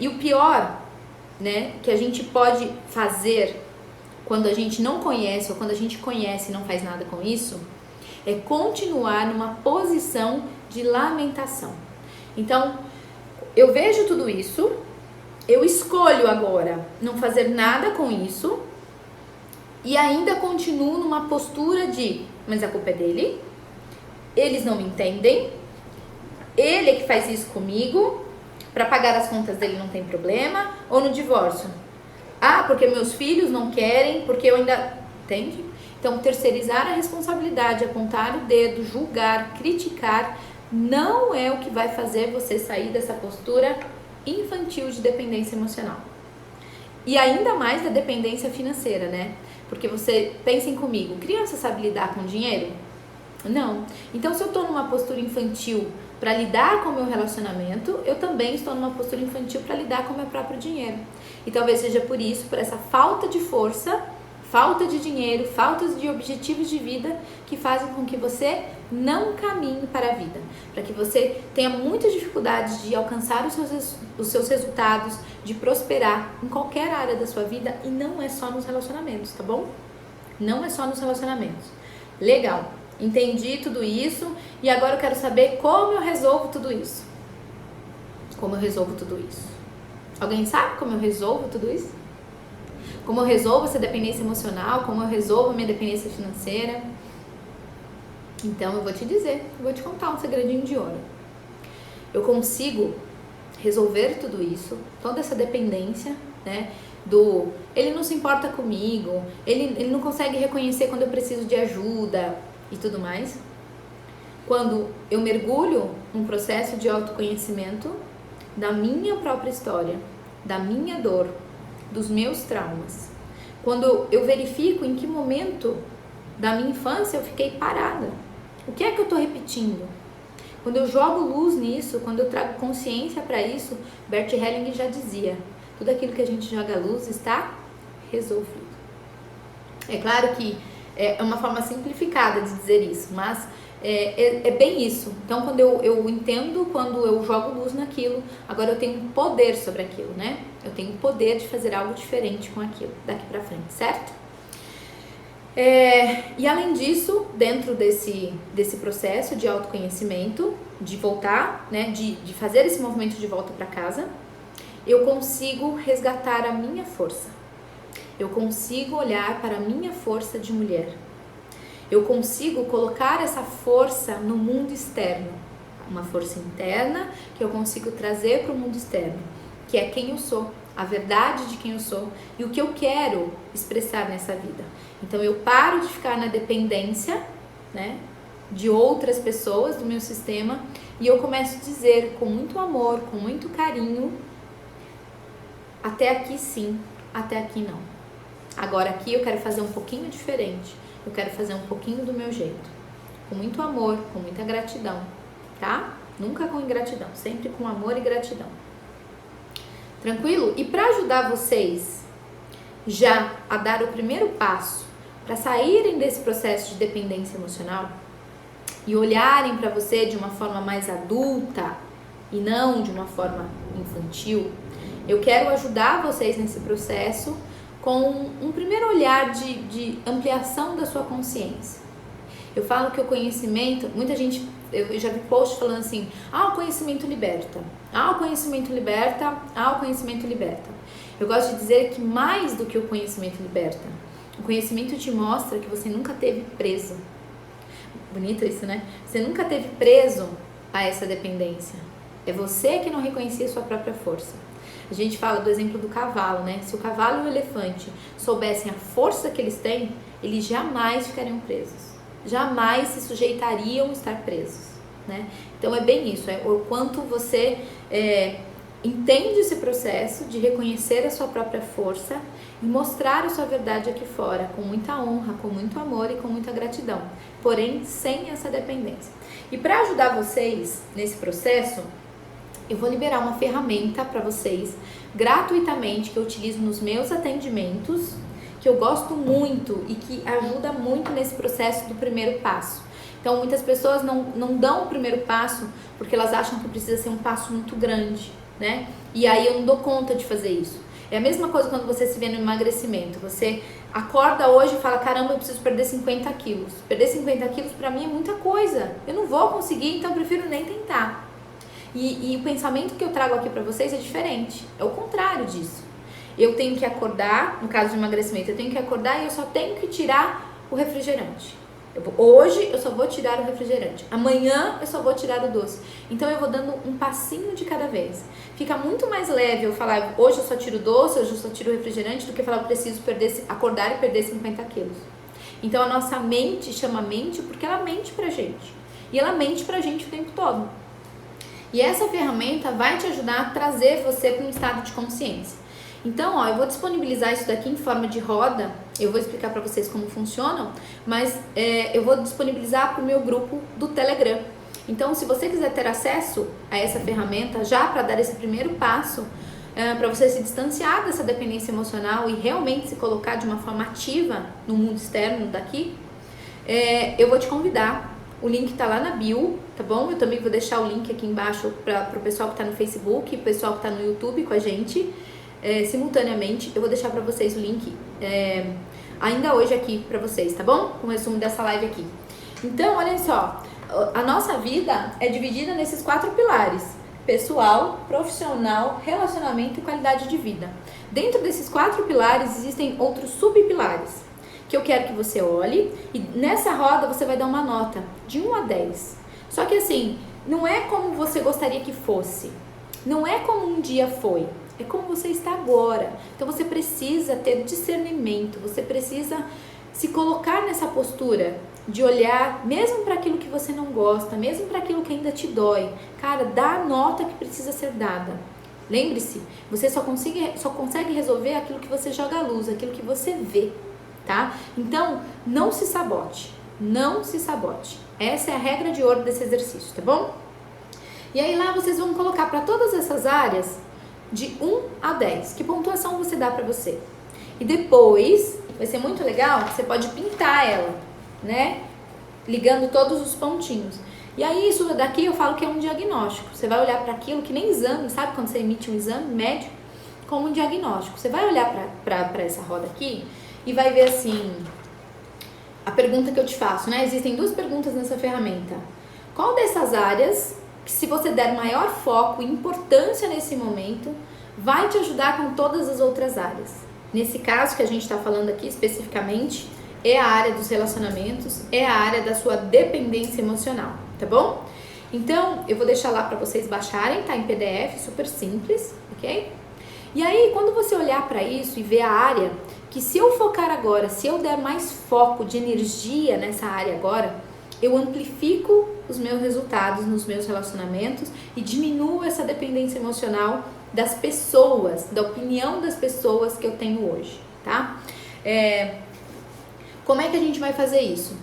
E o pior, né, que a gente pode fazer quando a gente não conhece ou quando a gente conhece e não faz nada com isso, é continuar numa posição de lamentação. Então, eu vejo tudo isso, eu escolho agora não fazer nada com isso e ainda continuo numa postura de, mas a culpa é dele, eles não me entendem, ele é que faz isso comigo, para pagar as contas dele não tem problema, ou no divórcio. Ah, porque meus filhos não querem, porque eu ainda... Entende? Então, terceirizar a responsabilidade, apontar o dedo, julgar, criticar, não é o que vai fazer você sair dessa postura infantil de dependência emocional. E ainda mais da dependência financeira, né? Porque você, pensem comigo, criança sabe lidar com dinheiro? Não. Então, se eu tô numa postura infantil para lidar com o meu relacionamento, eu também estou numa postura infantil para lidar com o meu próprio dinheiro. E talvez seja por isso, por essa falta de força, falta de dinheiro, falta de objetivos de vida que fazem com que você não caminhe para a vida. Para que você tenha muitas dificuldades de alcançar os seus resultados, de prosperar em qualquer área da sua vida, e não é só nos relacionamentos, tá bom? Não é só nos relacionamentos. Legal, entendi tudo isso e agora eu quero saber como eu resolvo tudo isso. Como eu resolvo tudo isso? Alguém sabe como eu resolvo tudo isso? Como eu resolvo essa dependência emocional? Como eu resolvo a minha dependência financeira? Então eu vou te dizer, eu vou te contar um segredinho de ouro. Eu consigo resolver tudo isso, toda essa dependência, né? Ele não se importa comigo, ele não consegue reconhecer quando eu preciso de ajuda e tudo mais. Quando eu mergulho num processo de autoconhecimento da minha própria história, da minha dor, dos meus traumas. Quando eu verifico em que momento da minha infância eu fiquei parada. O que é que eu estou repetindo? Quando eu jogo luz nisso, quando eu trago consciência para isso, Bert Helling já dizia, tudo aquilo que a gente joga luz está resolvido. É claro que é uma forma simplificada de dizer isso, mas é bem isso. Então, quando eu entendo, quando eu jogo luz naquilo, agora eu tenho poder sobre aquilo, né? Eu tenho poder de fazer algo diferente com aquilo daqui pra frente, certo? E além disso, dentro desse processo de autoconhecimento, de voltar, né, de fazer esse movimento de volta para casa, eu consigo resgatar a minha força. Eu consigo olhar para a minha força de mulher. Eu consigo colocar essa força no mundo externo. Uma força interna que eu consigo trazer para o mundo externo, que é quem eu sou, a verdade de quem eu sou e o que eu quero expressar nessa vida. Então eu paro de ficar na dependência, né, de outras pessoas, do meu sistema, e eu começo a dizer com muito amor, com muito carinho, até aqui sim, até aqui não. Agora aqui eu quero fazer um pouquinho diferente, eu quero fazer um pouquinho do meu jeito, com muito amor, com muita gratidão, tá? Nunca com ingratidão, sempre com amor e gratidão. Tranquilo? E para ajudar vocês já a dar o primeiro passo para saírem desse processo de dependência emocional e olharem para você de uma forma mais adulta e não de uma forma infantil, eu quero ajudar vocês nesse processo com um primeiro olhar de ampliação da sua consciência. Eu falo que o conhecimento, muita gente, eu já vi posts falando assim, o conhecimento liberta, o conhecimento liberta, o conhecimento liberta. Eu gosto de dizer que mais do que o conhecimento liberta, o conhecimento te mostra que você nunca teve preso. Bonito isso, né? Você nunca teve preso a essa dependência. É você que não reconhecia sua própria força. A gente fala do exemplo do cavalo, né? Se o cavalo e o elefante soubessem a força que eles têm, eles jamais ficariam presos. Jamais se sujeitariam a estar presos, né? Então é bem isso, é o quanto você entende esse processo de reconhecer a sua própria força e mostrar a sua verdade aqui fora, com muita honra, com muito amor e com muita gratidão, porém sem essa dependência. E para ajudar vocês nesse processo, eu vou liberar uma ferramenta para vocês gratuitamente que eu utilizo nos meus atendimentos, que eu gosto muito e que ajuda muito nesse processo do primeiro passo. Então, muitas pessoas não dão o primeiro passo porque elas acham que precisa ser um passo muito grande, né? E aí eu não dou conta de fazer isso. É a mesma coisa quando você se vê no emagrecimento. Você acorda hoje e fala, caramba, eu preciso perder 50 quilos. Perder 50 quilos pra mim é muita coisa. Eu não vou conseguir, então eu prefiro nem tentar. E o pensamento que eu trago aqui pra vocês é diferente. É o contrário disso. Eu tenho que acordar, no caso de emagrecimento, eu tenho que acordar e eu só tenho que tirar o refrigerante. Hoje eu só vou tirar o refrigerante. Amanhã eu só vou tirar o doce. Então eu vou dando um passinho de cada vez. Fica muito mais leve eu falar, hoje eu só tiro doce, hoje eu só tiro o refrigerante, do que falar, eu preciso acordar e perder 50 quilos. Então a nossa mente chama mente porque ela mente pra gente. E ela mente pra gente o tempo todo. E essa ferramenta vai te ajudar a trazer você para um estado de consciência. Então, ó, eu vou disponibilizar isso daqui em forma de roda, eu vou explicar para vocês como funcionam, mas eu vou disponibilizar para o meu grupo do Telegram. Então, se você quiser ter acesso a essa ferramenta, já para dar esse primeiro passo, para você se distanciar dessa dependência emocional e realmente se colocar de uma forma ativa no mundo externo daqui, eu vou te convidar. O link tá lá na bio, tá bom? Eu também vou deixar o link aqui embaixo para o pessoal que tá no Facebook, o pessoal que tá no YouTube com a gente. Simultaneamente, eu vou deixar pra vocês o link ainda hoje aqui pra vocês, tá bom? Com o resumo dessa live aqui. Então, olha só, a nossa vida é dividida nesses 4 pilares: pessoal, profissional, relacionamento e qualidade de vida. Dentro desses 4 pilares existem outros subpilares que eu quero que você olhe, e nessa roda você vai dar uma nota de 1 a 10. Só que assim, não é como você gostaria que fosse, não é como um dia foi, é como você está agora. Então você precisa ter discernimento, você precisa se colocar nessa postura de olhar mesmo para aquilo que você não gosta, mesmo para aquilo que ainda te dói. Cara, dá a nota que precisa ser dada. Lembre-se, você só consegue resolver aquilo que você joga à luz, aquilo que você vê, tá? Então, não se sabote, não se sabote. Essa é a regra de ouro desse exercício, tá bom? E aí lá vocês vão colocar para todas essas áreas de 1 a 10. Que pontuação você dá pra você? E depois, vai ser muito legal, você pode pintar ela, né? Ligando todos os pontinhos. E aí isso daqui eu falo que é um diagnóstico. Você vai olhar para aquilo que nem exame, sabe quando você emite um exame médico? Como um diagnóstico. Você vai olhar para essa roda aqui e vai ver assim, a pergunta que eu te faço, né? Existem 2 perguntas nessa ferramenta. Qual dessas áreas, que se você der maior foco e importância nesse momento, vai te ajudar com todas as outras áreas? Nesse caso que a gente está falando aqui especificamente, é a área dos relacionamentos, é a área da sua dependência emocional, tá bom? Então, eu vou deixar lá para vocês baixarem, tá em PDF, super simples, ok? E aí, quando você olhar para isso e ver a área, que se eu focar agora, se eu der mais foco de energia nessa área agora, eu amplifico os meus resultados nos meus relacionamentos e diminuo essa dependência emocional das pessoas, da opinião das pessoas que eu tenho hoje, tá? Como é que a gente vai fazer isso?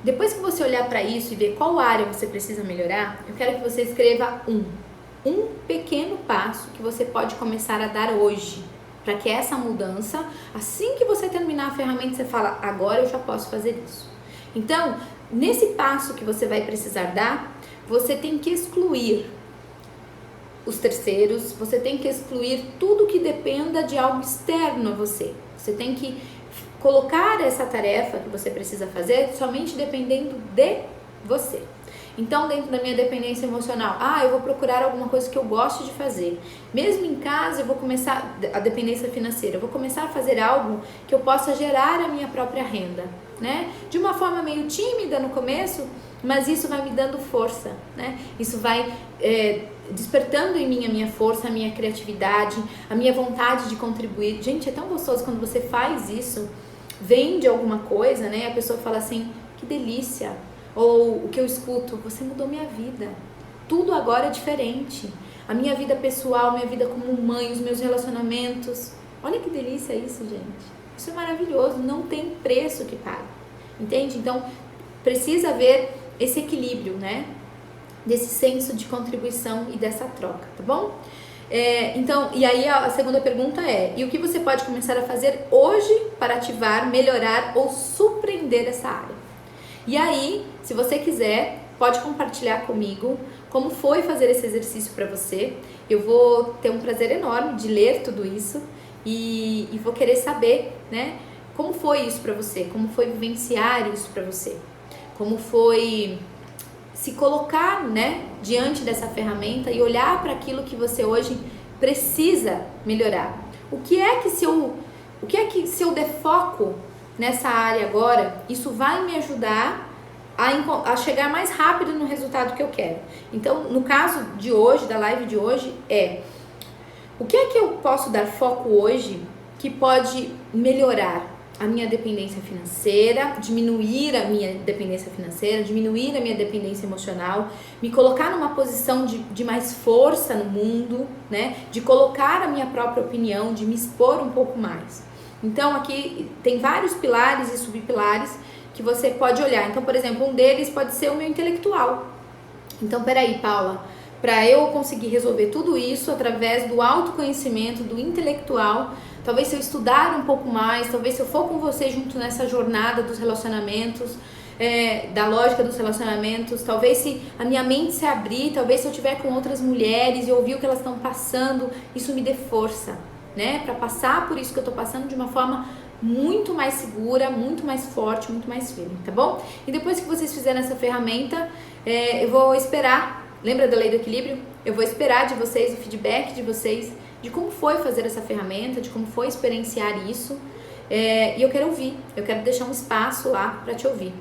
Depois que você olhar para isso e ver qual área você precisa melhorar, eu quero que você escreva um pequeno passo que você pode começar a dar hoje, para que essa mudança, assim que você terminar a ferramenta, você fala, agora eu já posso fazer isso. Então, nesse passo que você vai precisar dar, você tem que excluir os terceiros, você tem que excluir tudo que dependa de algo externo a você. Você tem que colocar essa tarefa que você precisa fazer somente dependendo de você. Então, dentro da minha dependência emocional, eu vou procurar alguma coisa que eu gosto de fazer. Mesmo em casa, eu vou começar, a dependência financeira, eu vou começar a fazer algo que eu possa gerar a minha própria renda, né? De uma forma meio tímida no começo, mas isso vai me dando força, né? Isso vai despertando em mim a minha força, a minha criatividade, a minha vontade de contribuir. Gente, é tão gostoso quando você faz isso, vende alguma coisa, né? A pessoa fala assim, que delícia. Ou o que eu escuto, você mudou minha vida. Tudo agora é diferente. A minha vida pessoal, minha vida como mãe, os meus relacionamentos. Olha que delícia isso, gente. Isso é maravilhoso, não tem preço que pague. Entende? Então, precisa haver esse equilíbrio, né? Desse senso de contribuição e dessa troca, tá bom? Então, e aí a segunda pergunta é, e o que você pode começar a fazer hoje para ativar, melhorar ou surpreender essa área? E aí, se você quiser, pode compartilhar comigo como foi fazer esse exercício para você. Eu vou ter um prazer enorme de ler tudo isso e vou querer saber, né, como foi isso para você, como foi vivenciar isso para você, como foi se colocar, né, diante dessa ferramenta e olhar para aquilo que você hoje precisa melhorar. O que é que se eu der foco nessa área agora, isso vai me ajudar a chegar mais rápido no resultado que eu quero. Então, no caso de hoje, da live de hoje, o que é que eu posso dar foco hoje que pode melhorar a minha dependência financeira, diminuir a minha dependência financeira, diminuir a minha dependência emocional, me colocar numa posição de mais força no mundo, né? De colocar a minha própria opinião, de me expor um pouco mais. Então aqui tem vários pilares e subpilares que você pode olhar. Então, por exemplo, um deles pode ser o meu intelectual. Então, peraí, Paula, para eu conseguir resolver tudo isso através do autoconhecimento, do intelectual, talvez se eu estudar um pouco mais, talvez se eu for com você junto nessa jornada dos relacionamentos, da lógica dos relacionamentos, talvez se a minha mente se abrir, talvez se eu estiver com outras mulheres e ouvir o que elas estão passando, isso me dê força, né? Para passar por isso que eu estou passando de uma forma muito mais segura, muito mais forte, muito mais firme, tá bom? E depois que vocês fizerem essa ferramenta, eu vou esperar, lembra da lei do equilíbrio? Eu vou esperar de vocês o feedback de vocês, de como foi fazer essa ferramenta, de como foi experienciar isso, e eu quero ouvir, eu quero deixar um espaço lá para te ouvir.